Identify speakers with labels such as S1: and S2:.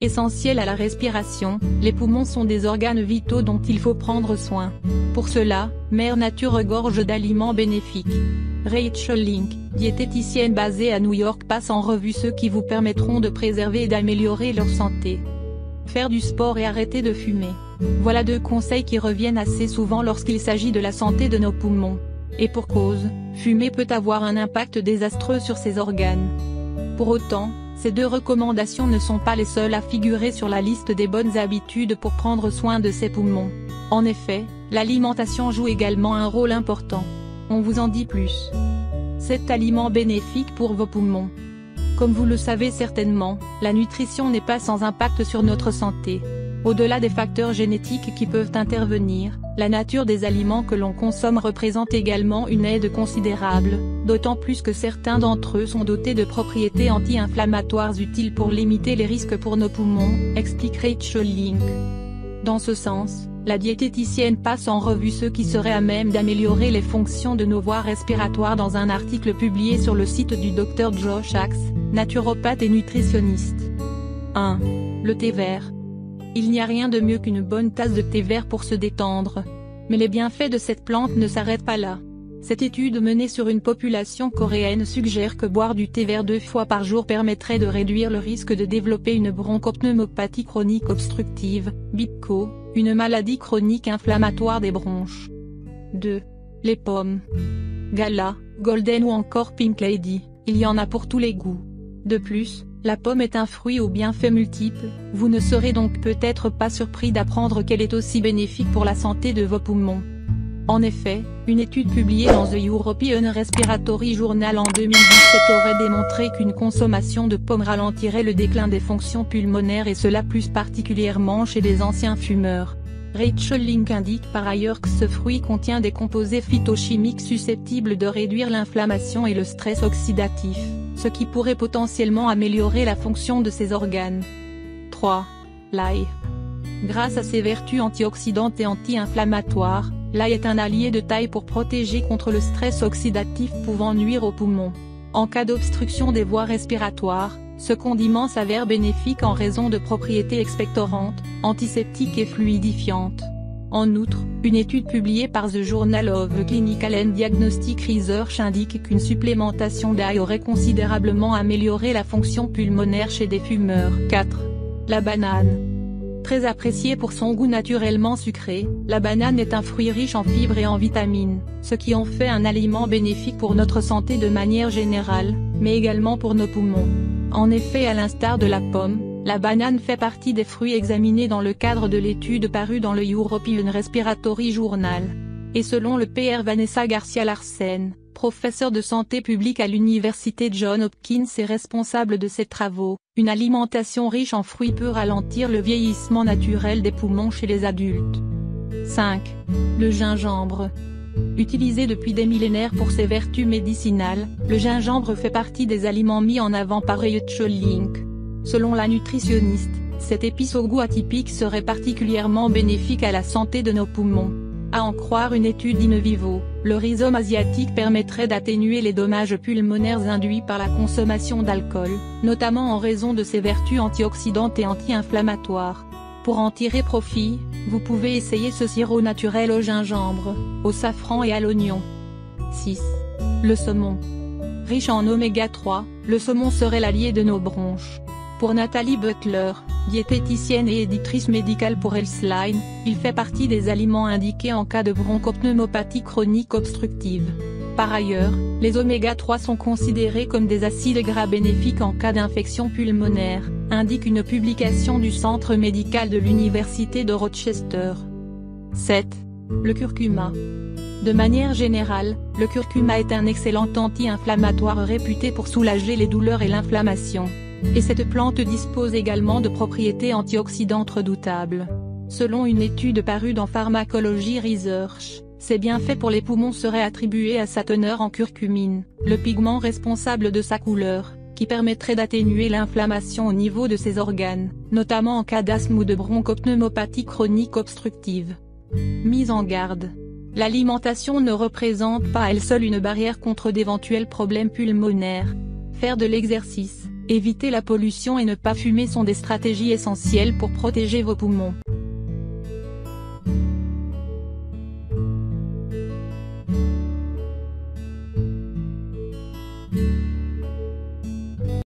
S1: Essentiels à la respiration, les poumons sont des organes vitaux dont il faut prendre soin. Pour cela, Mère Nature regorge d'aliments bénéfiques. Rachel Link, diététicienne basée à New York, passe en revue ceux qui vous permettront de préserver et d'améliorer leur santé. Faire du sport et arrêter de fumer. Voilà 2 conseils qui reviennent assez souvent lorsqu'il s'agit de la santé de nos poumons. Et pour cause, fumer peut avoir un impact désastreux sur ces organes. Pour autant, ces 2 recommandations ne sont pas les seules à figurer sur la liste des bonnes habitudes pour prendre soin de ses poumons. En effet, l'alimentation joue également un rôle important. On vous en dit plus. 7 aliments bénéfiques pour vos poumons. Comme vous le savez certainement, la nutrition n'est pas sans impact sur notre santé. Au-delà des facteurs génétiques qui peuvent intervenir, la nature des aliments que l'on consomme représente également une aide considérable, d'autant plus que certains d'entre eux sont dotés de propriétés anti-inflammatoires utiles pour limiter les risques pour nos poumons, explique Rachel Link. Dans ce sens, la diététicienne passe en revue ceux qui seraient à même d'améliorer les fonctions de nos voies respiratoires dans un article publié sur le site du Dr Josh Axe, naturopathe et nutritionniste. 1. Le thé vert. Il n'y a rien de mieux qu'une bonne tasse de thé vert pour se détendre. Mais les bienfaits de cette plante ne s'arrêtent pas là. Cette étude menée sur une population coréenne suggère que boire du thé vert 2 fois par jour permettrait de réduire le risque de développer une bronchopneumopathie chronique obstructive, BPCO, une maladie chronique inflammatoire des bronches. 2. Les pommes. Gala, Golden ou encore Pink Lady, il y en a pour tous les goûts. De plus, la pomme est un fruit aux bienfaits multiples, vous ne serez donc peut-être pas surpris d'apprendre qu'elle est aussi bénéfique pour la santé de vos poumons. En effet, une étude publiée dans The European Respiratory Journal en 2017 aurait démontré qu'une consommation de pommes ralentirait le déclin des fonctions pulmonaires et cela plus particulièrement chez les anciens fumeurs. Rachel Link indique par ailleurs que ce fruit contient des composés phytochimiques susceptibles de réduire l'inflammation et le stress oxydatif, ce qui pourrait potentiellement améliorer la fonction de ces organes. 3. L'ail. Grâce à ses vertus antioxydantes et anti-inflammatoires, l'ail est un allié de taille pour protéger contre le stress oxydatif pouvant nuire aux poumons. En cas d'obstruction des voies respiratoires, ce condiment s'avère bénéfique en raison de propriétés expectorantes, antiseptiques et fluidifiantes. En outre, une étude publiée par The Journal of Clinical and Diagnostic Research indique qu'une supplémentation d'ail aurait considérablement amélioré la fonction pulmonaire chez des fumeurs. 4. La banane. Très appréciée pour son goût naturellement sucré, la banane est un fruit riche en fibres et en vitamines, ce qui en fait un aliment bénéfique pour notre santé de manière générale, mais également pour nos poumons. En effet, à l'instar de la pomme, la banane fait partie des fruits examinés dans le cadre de l'étude parue dans le European Respiratory Journal. Et selon le Pr Vanessa Garcia Larsen, professeur de santé publique à l'université Johns Hopkins et responsable de ses travaux, une alimentation riche en fruits peut ralentir le vieillissement naturel des poumons chez les adultes. 5. Le gingembre. Utilisé depuis des millénaires pour ses vertus médicinales, le gingembre fait partie des aliments mis en avant par Rachel Link. Selon la nutritionniste, cette épice au goût atypique serait particulièrement bénéfique à la santé de nos poumons. À en croire une étude in vivo, le rhizome asiatique permettrait d'atténuer les dommages pulmonaires induits par la consommation d'alcool, notamment en raison de ses vertus antioxydantes et anti-inflammatoires. Pour en tirer profit, vous pouvez essayer ce sirop naturel au gingembre, au safran et à l'oignon. 6. Le saumon. Riche en oméga 3, le saumon serait l'allié de nos bronches. Pour Nathalie Butler, diététicienne et éditrice médicale pour Healthline, il fait partie des aliments indiqués en cas de bronchopneumopathie chronique obstructive. Par ailleurs, les oméga 3 sont considérés comme des acides gras bénéfiques en cas d'infection pulmonaire, indique une publication du Centre médical de l'Université de Rochester. 7. Le curcuma. De manière générale, le curcuma est un excellent anti-inflammatoire réputé pour soulager les douleurs et l'inflammation. Et cette plante dispose également de propriétés antioxydantes redoutables. Selon une étude parue dans Pharmacology Research, ses bienfaits pour les poumons seraient attribués à sa teneur en curcumine, le pigment responsable de sa couleur, qui permettrait d'atténuer l'inflammation au niveau de ses organes, notamment en cas d'asthme ou de bronchopneumopathie chronique obstructive. Mise en garde. L'alimentation ne représente pas à elle seule une barrière contre d'éventuels problèmes pulmonaires. Faire de l'exercice, Éviter la pollution et ne pas fumer sont des stratégies essentielles pour protéger vos poumons.